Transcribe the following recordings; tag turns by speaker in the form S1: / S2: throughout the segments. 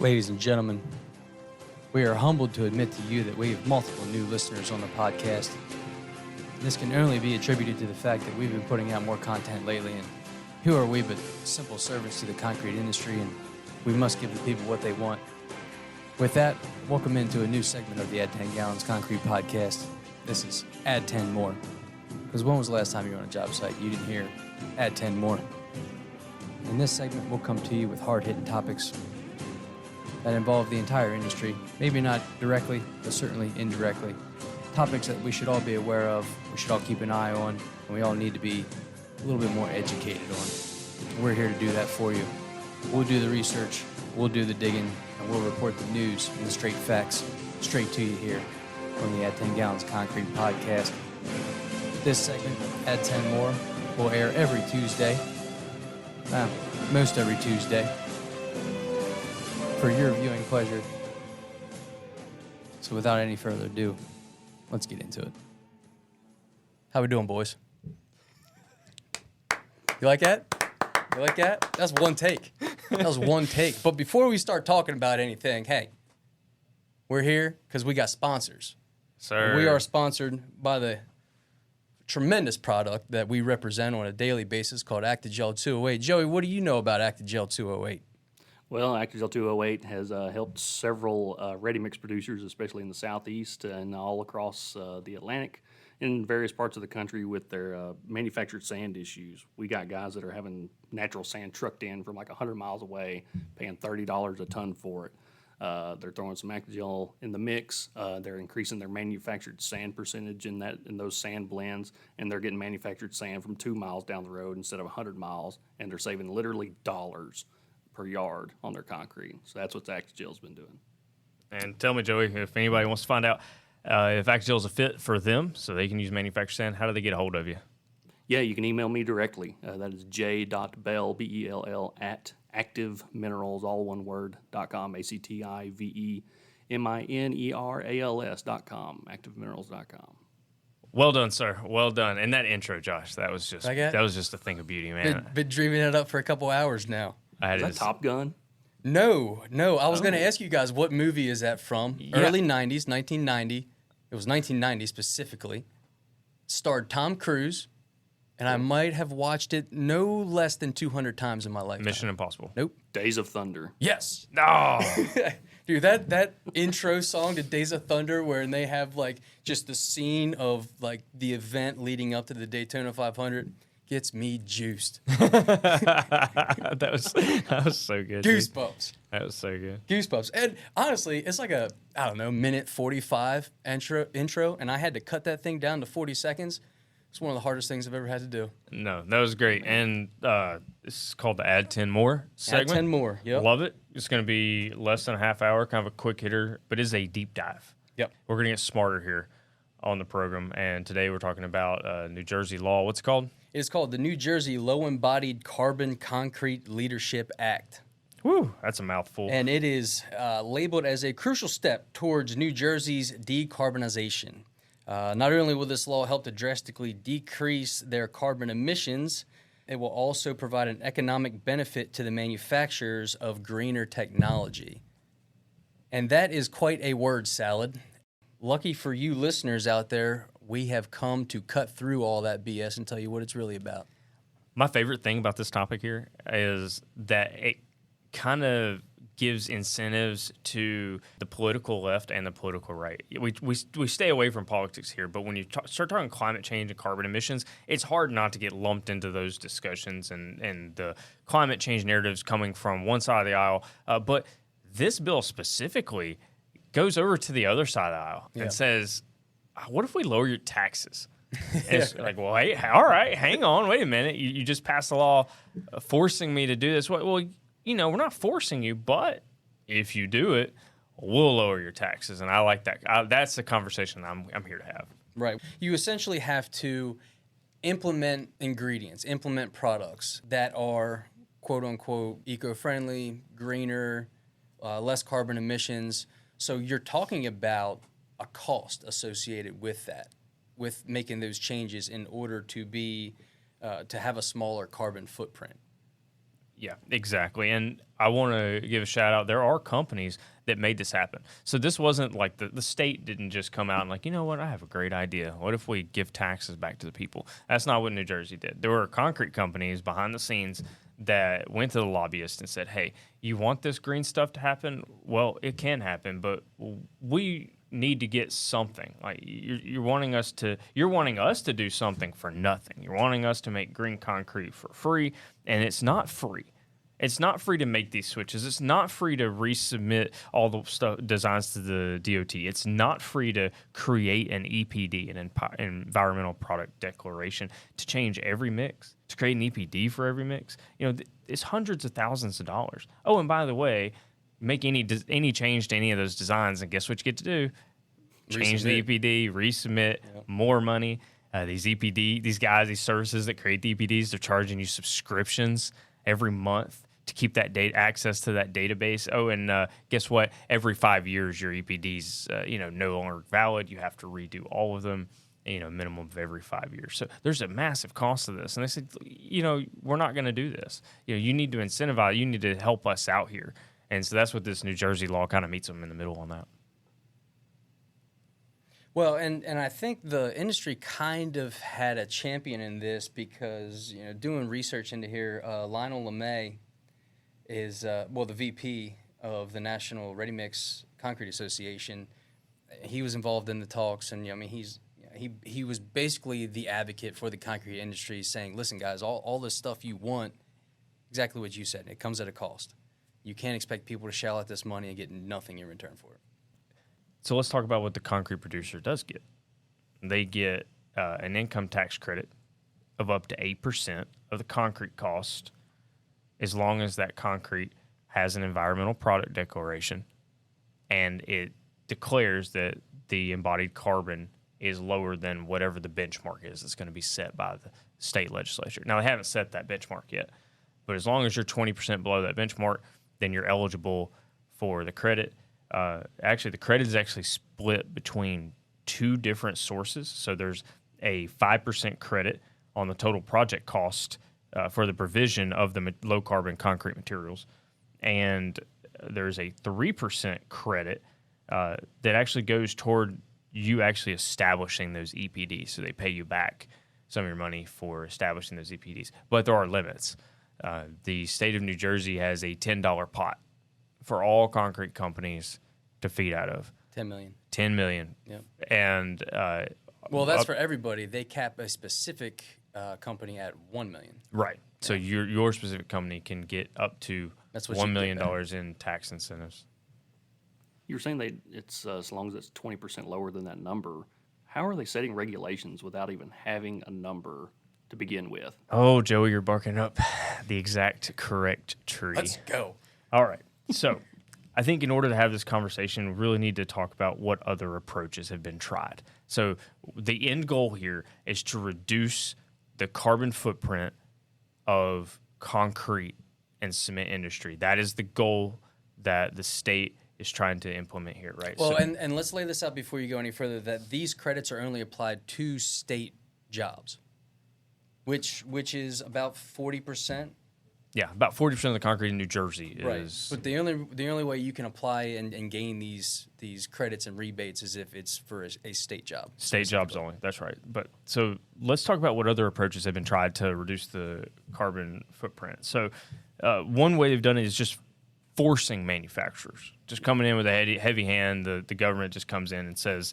S1: Ladies and gentlemen, we are humbled to admit to you that we have multiple new listeners on the podcast. This can only be attributed to the fact that we've been putting out more content lately, and who are we but simple servants to the concrete industry, and we must give the people what they want. With that, welcome into a new segment of the Add 10 Gallons Concrete Podcast. This is Add 10 More. Because when was the last time you were on a job site you didn't hear Add 10 More? In this segment, we'll come to you with hard-hitting topics that involve the entire industry, maybe not directly, but certainly indirectly. Topics that we should all be aware of, we should all keep an eye on, and we all need to be a little bit more educated on. We're here to do that for you. We'll do the research, we'll do the digging, and we'll report the news and the straight facts straight to you here on the Add 10 Gallons Concrete Podcast. This segment, Add 10 More, will air every Tuesday, most every Tuesday, for your viewing pleasure. So without any further ado, let's get into it. How we doing, boys? You like that? You like that? That's one take. That was one take. But before we start talking about anything, hey, we're here because we got sponsors.
S2: Sir.
S1: We are sponsored by the tremendous product that we represent on a daily basis called Add10 208. Joey, what do you know about Add10 208?
S3: Well, Add10 208 has helped several ready-mix producers, especially in the Southeast and all across the Atlantic, in various parts of the country with their manufactured sand issues. We got guys that are having natural sand trucked in from like 100 miles away, paying $30 a ton for it. They're throwing some Add10 in the mix. They're increasing their manufactured sand percentage in those sand blends, and they're getting manufactured sand from 2 miles down the road instead of 100 miles, and they're saving literally dollars per yard on their concrete. So that's what Add10's been doing.
S2: And tell me, Joey, if anybody wants to find out if Add10 is a fit for them so they can use manufactured sand, how do they get a hold of you?
S3: Yeah, you can email me directly. That is j.bell, B-E-L-L, at activeminerals, all one word, .com, activeminerals.com, activeminerals.com.
S2: Well done, sir. Well done. And that intro, Josh, that was just a thing of beauty, man.
S1: Been dreaming it up for a couple hours now.
S3: Is that Top Gun?
S1: No. I was going to ask you guys, what movie is that from? Yeah. Early 90s, 1990. It was 1990 specifically. Starred Tom Cruise, and I might have watched it no less than 200 times in my life.
S2: Mission Impossible.
S1: Nope.
S3: Days of Thunder.
S1: Yes.
S2: No.
S1: Dude, that intro song to Days of Thunder where they have like just the scene of like the event leading up to the Daytona 500 gets me juiced.
S2: that was so good.
S1: Goosebumps.
S2: Dude. That was so good.
S1: Goosebumps. And honestly, it's like a, I don't know, minute 45 intro, and I had to cut that thing down to 40 seconds. It's one of the hardest things I've ever had to do.
S2: No, that was great. And this is called the Add 10 More segment.
S1: Add 10 More, yep.
S2: Love it. It's going to be less than a half hour, kind of a quick hitter, but it is a deep dive.
S1: Yep.
S2: We're going to get smarter here on the program, and today we're talking about New Jersey law. What's it called?
S1: It's called the New Jersey Low Embodied Carbon Concrete Leadership Act.
S2: Whew, that's a mouthful.
S1: And it is labeled as a crucial step towards New Jersey's decarbonization. Not only will this law help to drastically decrease their carbon emissions, it will also provide an economic benefit to the manufacturers of greener technology. And that is quite a word salad. Lucky for you listeners out there, we have come to cut through all that BS and tell you what it's really about.
S2: My favorite thing about this topic here is that it kind of gives incentives to the political left and the political right. We stay away from politics here, but when you start talking climate change and carbon emissions, it's hard not to get lumped into those discussions and the climate change narratives coming from one side of the aisle. But this bill specifically goes over to the other side of the aisle and says, what if we lower your taxes? And it's like, well, hey, all right, hang on, wait a minute. You just passed a law forcing me to do this. Well, you know, we're not forcing you, but if you do it, we'll lower your taxes. And I like that. That's the conversation I'm here to have.
S1: Right. You essentially have to implement ingredients, implement products that are, quote unquote, eco-friendly, greener, less carbon emissions. So you're talking about a cost associated with that, with making those changes in order to be to have a smaller carbon footprint.
S2: Yeah, exactly. And I want to give a shout out. There are companies that made this happen. So this wasn't like the state didn't just come out and like, you know what, I have a great idea. What if we give taxes back to the people? That's not what New Jersey did. There were concrete companies behind the scenes that went to the lobbyists and said, hey, you want this green stuff to happen? Well, it can happen, but we need to get something. Like you're wanting us to do something for nothing. You're wanting us to make green concrete for free, and it's not free. It's not free to make these switches. It's not free to resubmit all the stuff designs to the DOT. It's not free to create an EPD, an environmental product declaration, to change every mix, to create an EPD for every mix. You know, it's hundreds of thousands of dollars. Oh, and by the way, make any change to any of those designs, and guess what you get to do? Change the EPD, resubmit, more money. These guys, these services that create the EPDs, they're charging you subscriptions every month to keep that data access to that database. Oh, and guess what? Every 5 years, your EPD's no longer valid. You have to redo all of them. Minimum of every 5 years. So there's a massive cost to this. And they said, we're not going to do this. You need to incentivize. You need to help us out here. And so that's what this New Jersey law kind of meets them in the middle on that.
S1: Well, and I think the industry kind of had a champion in this because, doing research into here, Lionel LeMay is, the VP of the National Ready Mix Concrete Association. He was involved in the talks, and, he was basically the advocate for the concrete industry, saying, listen, guys, all this stuff you want, exactly what you said, it comes at a cost. You can't expect people to shell out this money and get nothing in return for it.
S2: So let's talk about what the concrete producer does get. They get an income tax credit of up to 8% of the concrete cost, as long as that concrete has an environmental product declaration and it declares that the embodied carbon is lower than whatever the benchmark is that's going to be set by the state legislature. Now, they haven't set that benchmark yet, but as long as you're 20% below that benchmark, then you're eligible for the credit. The credit is actually split between two different sources. So there's a 5% credit on the total project cost for the provision of the low-carbon concrete materials, and there's a 3% credit that actually goes toward you actually establishing those EPDs. So they pay you back some of your money for establishing those EPDs. But there are limits. The state of New Jersey has a $10 pot for all concrete companies to feed out of.
S1: 10 million.
S2: 10 million.
S1: Yep.
S2: And
S1: that's for everybody. They cap a specific company at 1 million.
S2: Right. Yeah. So your specific company can get up to $1 million in tax incentives.
S3: You were saying it's as long as it's 20% lower than that number. How are they setting regulations without even having a number to begin with?
S2: Oh, Joey, you're barking up the exact correct tree.
S1: Let's go.
S2: All right. So I think in order to have this conversation, we really need to talk about what other approaches have been tried. So the end goal here is to reduce the carbon footprint of concrete and cement industry. That is the goal that the state is trying to implement here, right?
S1: Well, and let's lay this out before you go any further, that these credits are only applied to state jobs, which is about 40%.
S2: Yeah, about 40% of the concrete in New Jersey is.
S1: Right. But the only way you can apply and gain these credits and rebates is if it's for a state job.
S2: State jobs only. That's right. But so let's talk about what other approaches have been tried to reduce the carbon footprint. So one way they've done it is just forcing manufacturers, just coming in with a heavy hand. The government just comes in and says,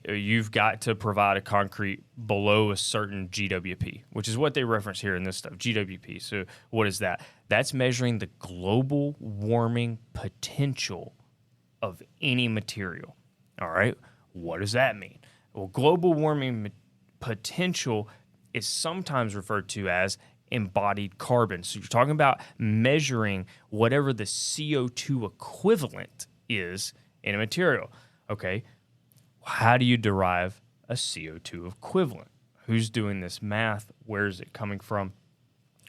S2: you've got to provide a concrete below a certain GWP, which is what they reference here in this stuff, GWP. So what is that? That's measuring the global warming potential of any material. All right? What does that mean? Well, global warming potential is sometimes referred to as embodied carbon. So you're talking about measuring whatever the CO2 equivalent is in a material. Okay? How do you derive a CO2 equivalent? Who's doing this math? Where is it coming from?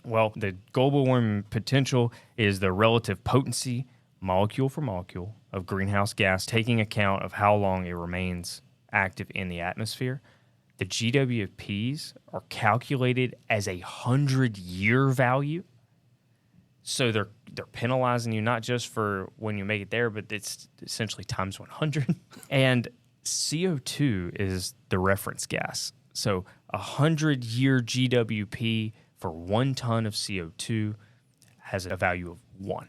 S2: Well, the global warming potential is the relative potency, molecule for molecule, of greenhouse gas, taking account of how long it remains active in the atmosphere. The GWPs are calculated as a 100-year value. So they're penalizing you not just for when you make it there, but it's essentially times 100. And CO2 is the reference gas. So 100-year GWP for 1 ton of CO2 has a value of 1.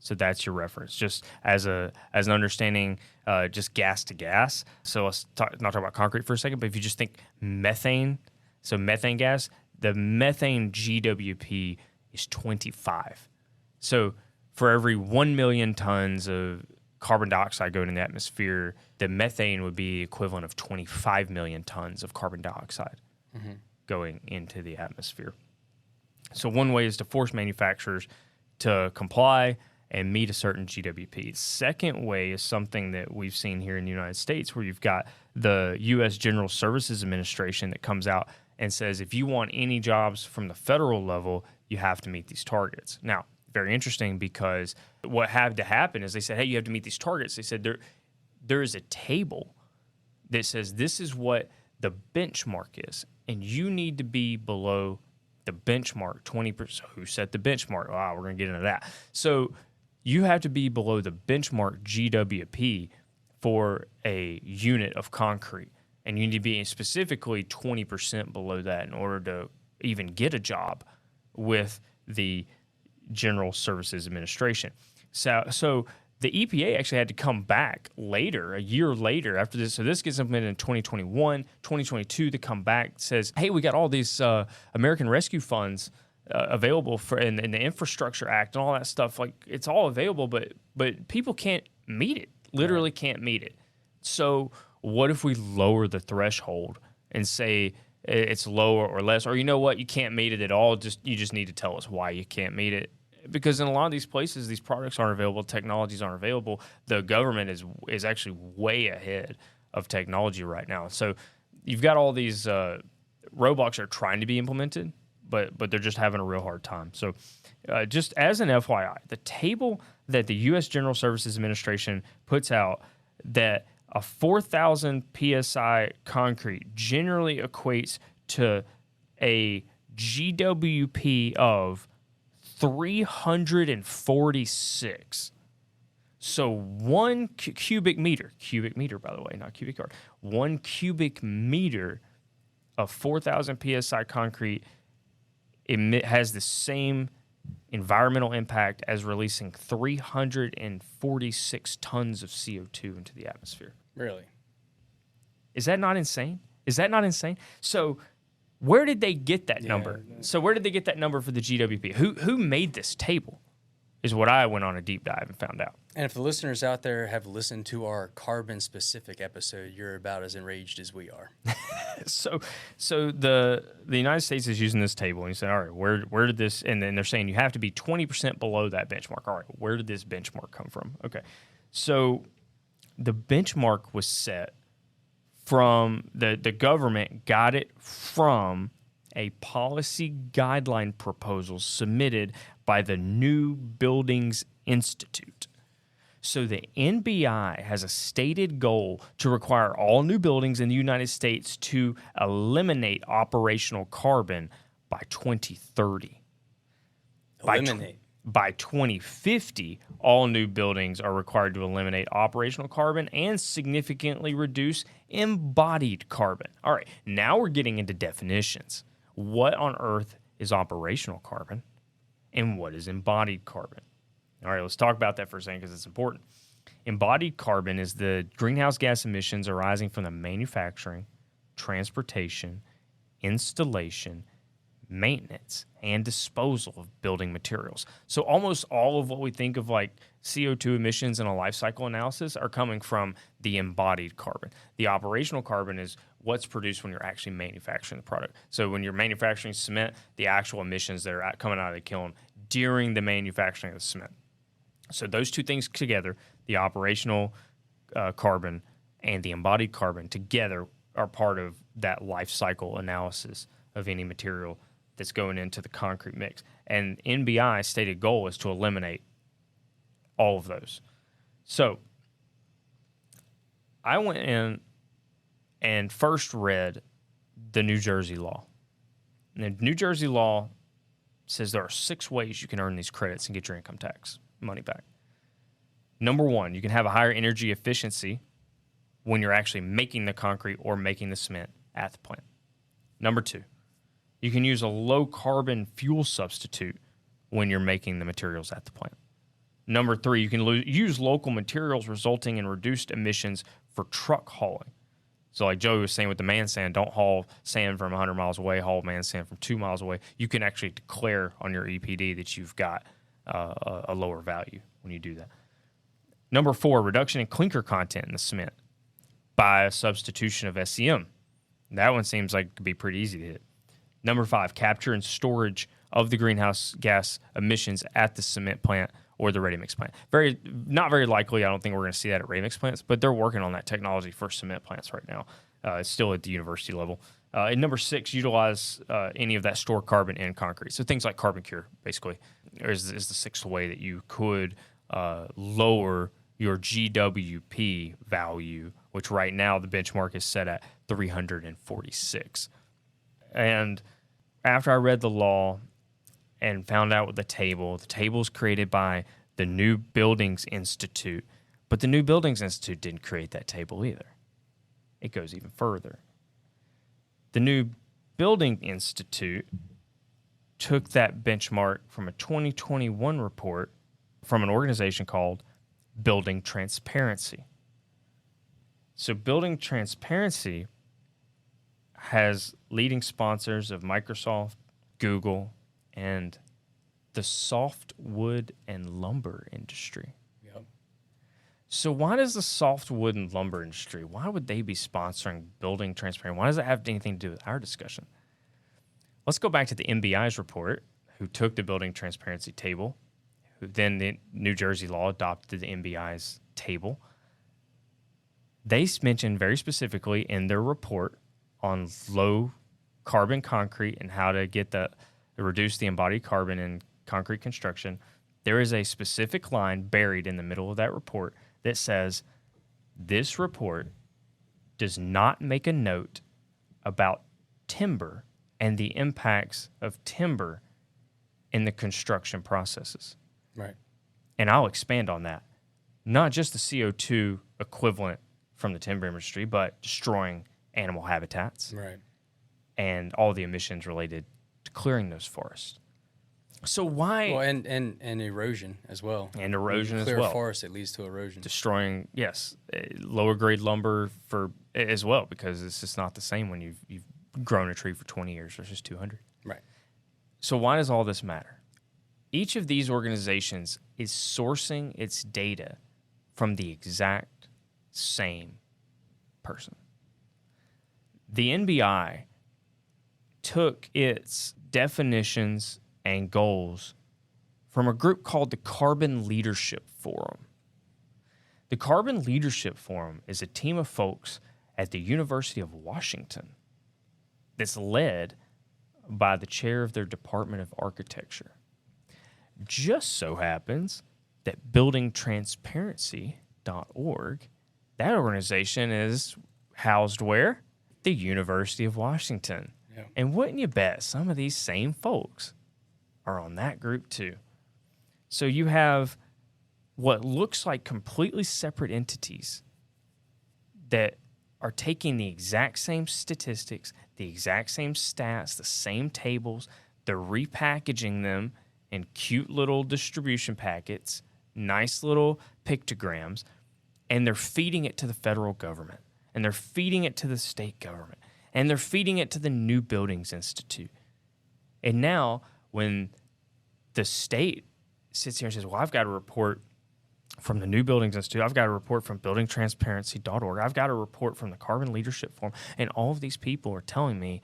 S2: So that's your reference, just as an understanding, just gas to gas. So let's not talk about concrete for a second, but if you just think methane, so methane gas, the methane GWP is 25. So for every 1 million tons of carbon dioxide going in the atmosphere, the methane would be equivalent of 25 million tons of carbon dioxide going into the atmosphere. So one way is to force manufacturers to comply and meet a certain GWP. Second way is something that we've seen here in the United States, where you've got the U.S. General Services Administration that comes out and says, if you want any jobs from the federal level, you have to meet these targets. Now, very interesting, because what had to happen is they said, hey, you have to meet these targets. They said there is a table that says this is what the benchmark is, and you need to be below the benchmark 20%. Who set the benchmark? Wow, we're going to get into that. So you have to be below the benchmark GWP for a unit of concrete, and you need to be specifically 20% below that in order to even get a job with the General Services Administration. So the EPA actually had to come back later, a year later after this. So this gets implemented in 2021, 2022 to come back, says, hey, we got all these American Rescue Funds available for in the Infrastructure Act and all that stuff. Like, it's all available, but people can't meet it, literally can't meet it. So what if we lower the threshold and say it's lower or less, or you know what, you can't meet it at all, you just need to tell us why you can't meet it. Because in a lot of these places, these products aren't available, technologies aren't available. The government is actually way ahead of technology right now. So you've got all these roadblocks that are trying to be implemented, but they're just having a real hard time. So just as an FYI, the table that the U.S. General Services Administration puts out, that a 4,000 PSI concrete generally equates to a GWP of 346. So 1 cubic meter, by the way, not cubic yard, 1 cubic meter of 4,000 PSI concrete has the same environmental impact as releasing 346 tons of CO2 into the atmosphere.
S1: Really?
S2: Is that not insane? So where did they get that number? So where did they get that number for the GWP? Who made this table is what I went on a deep dive and found out.
S1: And if the listeners out there have listened to our carbon-specific episode, you're about as enraged as we are.
S2: So the United States is using this table, and you say, all right, where did this, and then they're saying you have to be 20% below that benchmark. All right, where did this benchmark come from? Okay, so the benchmark was set from, the government got it from a policy guideline proposal submitted by the New Buildings Institute. So the NBI has a stated goal to require all new buildings in the United States to eliminate operational carbon by 2030. By 2050, all new buildings are required to eliminate operational carbon and significantly reduce embodied carbon. All right, now we're getting into definitions. What on earth is operational carbon, and what is embodied carbon? All right, let's talk about that for a second because it's important. Embodied carbon is the greenhouse gas emissions arising from the manufacturing, transportation, installation, maintenance, and disposal of building materials. So almost all of what we think of like CO2 emissions in a life cycle analysis are coming from the embodied carbon. The operational carbon is what's produced when you're actually manufacturing the product. So when you're manufacturing cement, the actual emissions that are coming out of the kiln during the manufacturing of the cement. So those two things together, the operational carbon and the embodied carbon together, are part of that life cycle analysis of any material that's going into the concrete mix. And NBI's stated goal is to eliminate all of those. So I went in and first read the New Jersey law. And the New Jersey law says there are 6 ways you can earn these credits and get your income tax money back. Number 1, you can have a higher energy efficiency when you're actually making the concrete or making the cement at the plant. Number 2, you can use a low carbon fuel substitute when you're making the materials at the plant. Number 3, you can use local materials resulting in reduced emissions for truck hauling. So like Joey was saying with the man sand, don't haul sand from 100 miles away, haul man sand from 2 miles away. You can actually declare on your EPD that you've got a lower value when you do that. Number 4, reduction in clinker content in the cement by a substitution of SCM. That one seems like it could be pretty easy to hit. Number 5, capture and storage of the greenhouse gas emissions at the cement plant or the ready-mix plant. Not very likely. I don't think we're going to see that at ready-mix plants, but they're working on that technology for cement plants right now. It's still at the university level. And number 6, utilize any of that stored carbon in concrete. So things like carbon cure, basically, is the 6th way that you could lower your GWP value, which right now the benchmark is set at 346. And after I read the law and found out what the table is created by the New Buildings Institute, but the New Buildings Institute didn't create that table either. It goes even further. The New Building Institute took that benchmark from a 2021 report from an organization called Building Transparency. So Building Transparency has leading sponsors of Microsoft, Google, and the softwood and lumber industry.
S1: Yep.
S2: So why does the softwood and lumber industry, why would they be sponsoring Building Transparency? Why does that have anything to do with our discussion? Let's go back to the MBI's report, who took the Building Transparency table, who then the New Jersey law adopted the MBI's table. They mentioned very specifically in their report on low carbon concrete and how to get reduce the embodied carbon in concrete construction. There is a specific line buried in the middle of that report that says, this report does not make a note about timber and the impacts of timber in the construction processes.
S1: Right.
S2: And I'll expand on that. Not just the CO2 equivalent from the timber industry, but destroying animal habitats.
S1: Right.
S2: And all the emissions related to clearing those forests. So why...
S1: Well, and erosion as well.
S2: And erosion as well.
S1: Clear forest, it leads to erosion.
S2: Destroying, yes, lower grade lumber as well, because it's just not the same when you've grown a tree for 20 years versus 200.
S1: Right.
S2: So why does all this matter? Each of these organizations is sourcing its data from the exact same person. The NBI took its definitions and goals from a group called the Carbon Leadership Forum. The Carbon Leadership Forum is a team of folks at the University of Washington that's led by the chair of their Department of Architecture. Just so happens that buildingtransparency.org, that organization is housed where? The University of Washington.
S1: Yeah.
S2: And wouldn't you bet some of these same folks are on that group too. So you have what looks like completely separate entities that are taking the exact same statistics, the exact same stats, the same tables. They're repackaging them in cute little distribution packets, nice little pictograms, and they're feeding it to the federal government, and they're feeding it to the state government, and they're feeding it to the New Buildings Institute. And now when the state sits here and says, well, I've got a report from the New Buildings Institute, I've got a report from buildingtransparency.org, I've got a report from the Carbon Leadership Forum, and all of these people are telling me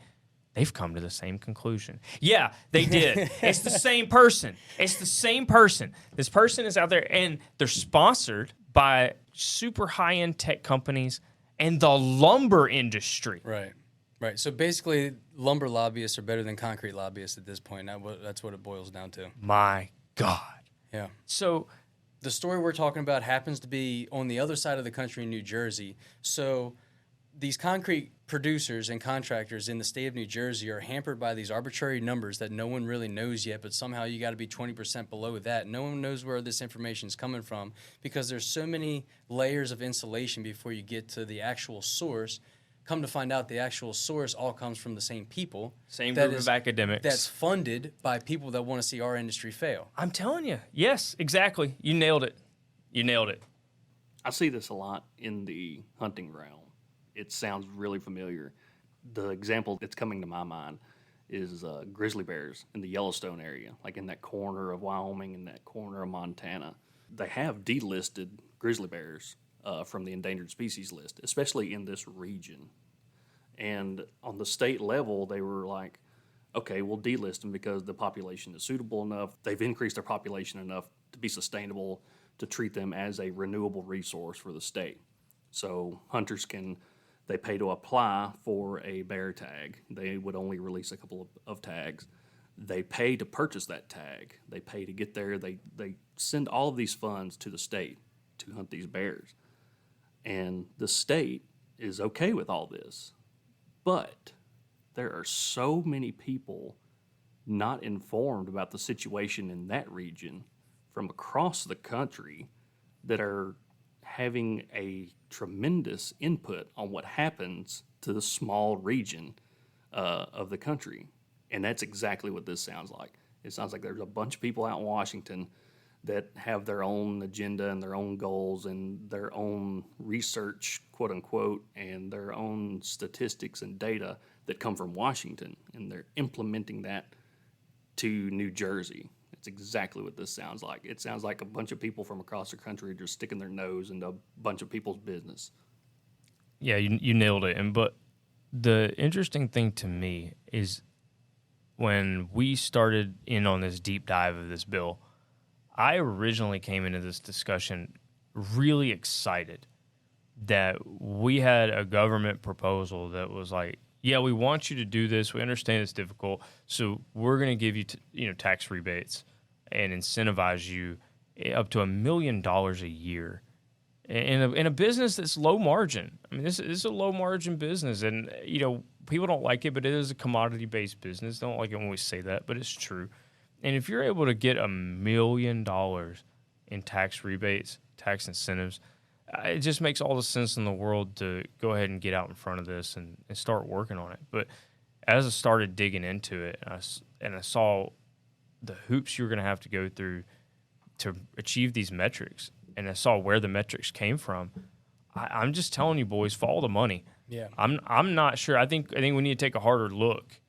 S2: they've come to the same conclusion. Yeah, they did. It's the same person. It's the same person. This person is out there, and they're sponsored by super high-end tech companies and the lumber industry.
S1: Right. Right. So basically, lumber lobbyists are better than concrete lobbyists at this point. That's what it boils down to.
S2: My God.
S1: Yeah.
S2: So
S1: the story we're talking about happens to be on the other side of the country in New Jersey. So these concrete producers and contractors in the state of New Jersey are hampered by these arbitrary numbers that no one really knows yet, but somehow you got to be 20% below that. No one knows where this information is coming from because there's so many layers of insulation before you get to the actual source. Come to find out, the actual source all comes from the same people.
S2: Same group of academics.
S1: That's funded by people that want to see our industry fail.
S2: I'm telling you. Yes, exactly. You nailed it. You nailed it.
S3: I see this a lot in the hunting realm. It sounds really familiar. The example that's coming to my mind is grizzly bears in the Yellowstone area, like in that corner of Wyoming and that corner of Montana. They have delisted grizzly bears from the endangered species list, especially in this region. And on the state level, they were like, okay, we'll delist them because the population is suitable enough. They've increased their population enough to be sustainable to treat them as a renewable resource for the state. So hunters they pay to apply for a bear tag. They would only release a couple of tags. They pay to purchase that tag. They pay to get there. They send all of these funds to the state to hunt these bears. And the state is okay with all this. But there are so many people not informed about the situation in that region from across the country that are having a tremendous input on what happens to the small region of the country. And that's exactly what this sounds like. It sounds like there's a bunch of people out in Washington that have their own agenda and their own goals and their own research, quote unquote, and their own statistics and data that come from Washington, and they're implementing that to New Jersey. It's exactly what this sounds like. It sounds like a bunch of people from across the country just sticking their nose into a bunch of people's business.
S2: Yeah, you nailed it. But the interesting thing to me is when we started in on this deep dive of this bill, I originally came into this discussion really excited that we had a government proposal that was like, yeah, we want you to do this. We understand it's difficult, so we're going to give you tax rebates and incentivize you up to $1 million a year in a business that's low margin. I mean, this is a low margin business, and people don't like it, but it is a commodity based business. They don't like it when we say that, but it's true. And if you're able to get $1 million in tax rebates, tax incentives, it just makes all the sense in the world to go ahead and get out in front of this and start working on it. But as I started digging into it, and I saw the hoops you're going to have to go through to achieve these metrics, and I saw where the metrics came from, I'm just telling you, boys, follow the money.
S1: Yeah.
S2: I'm not sure. I think we need to take a harder look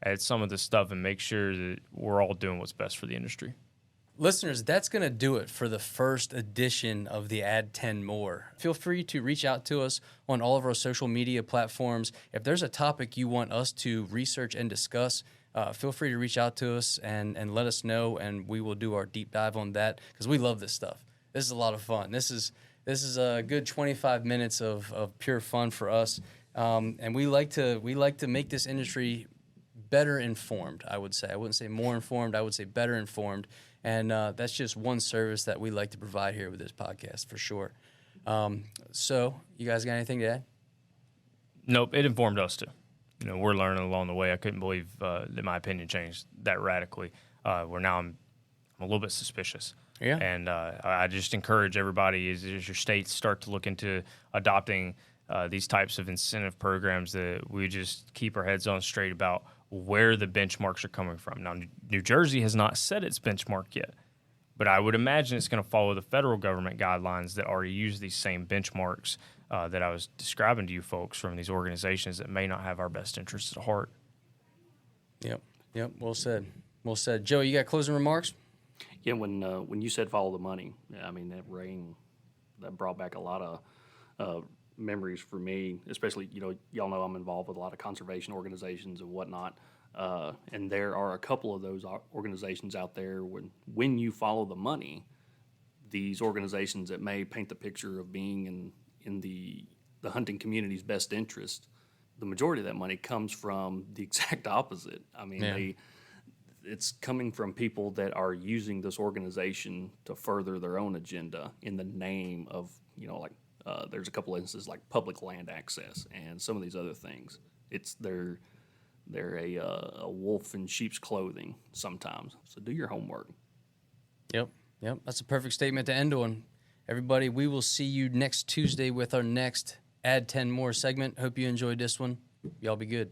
S2: at some of this stuff and make sure that we're all doing what's best for the industry.
S1: Listeners, that's going to do it for the first edition of the Add10 More. Feel free to reach out to us on all of our social media platforms. If there's a topic you want us to research and discuss, feel free to reach out to us and let us know, and we will do our deep dive on that because we love this stuff. This is a lot of fun. This is a good 25 minutes of pure fun for us, and we like to make this industry better informed, I would say. I wouldn't say more informed. I would say better informed. And that's just one service that we like to provide here with this podcast, for sure. So, you guys got anything to add?
S2: Nope, it informed us too. We're learning along the way. I couldn't believe that my opinion changed that radically. Where now I'm a little bit suspicious.
S1: Yeah.
S2: And I just encourage everybody as your states start to look into adopting these types of incentive programs that we just keep our heads on straight about where the benchmarks are coming from. Now, New Jersey has not set its benchmark yet, but I would imagine it's going to follow the federal government guidelines that already use these same benchmarks that I was describing to you folks from these organizations that may not have our best interests at heart.
S1: Yep. Well said. Joe, you got closing remarks?
S3: Yeah, when you said follow the money, I mean, that brought back a lot of memories for me, especially, y'all know I'm involved with a lot of conservation organizations and whatnot. And there are a couple of those organizations out there when you follow the money, these organizations that may paint the picture of being in the hunting community's best interest, the majority of that money comes from the exact opposite. I mean, it's coming from people that are using this organization to further their own agenda in the name of, like There's a couple instances like public land access and some of these other things. They're a wolf in sheep's clothing sometimes. So do your homework.
S1: Yep. That's a perfect statement to end on. Everybody, we will see you next Tuesday with our next Add 10 More segment. Hope you enjoyed this one. Y'all be good.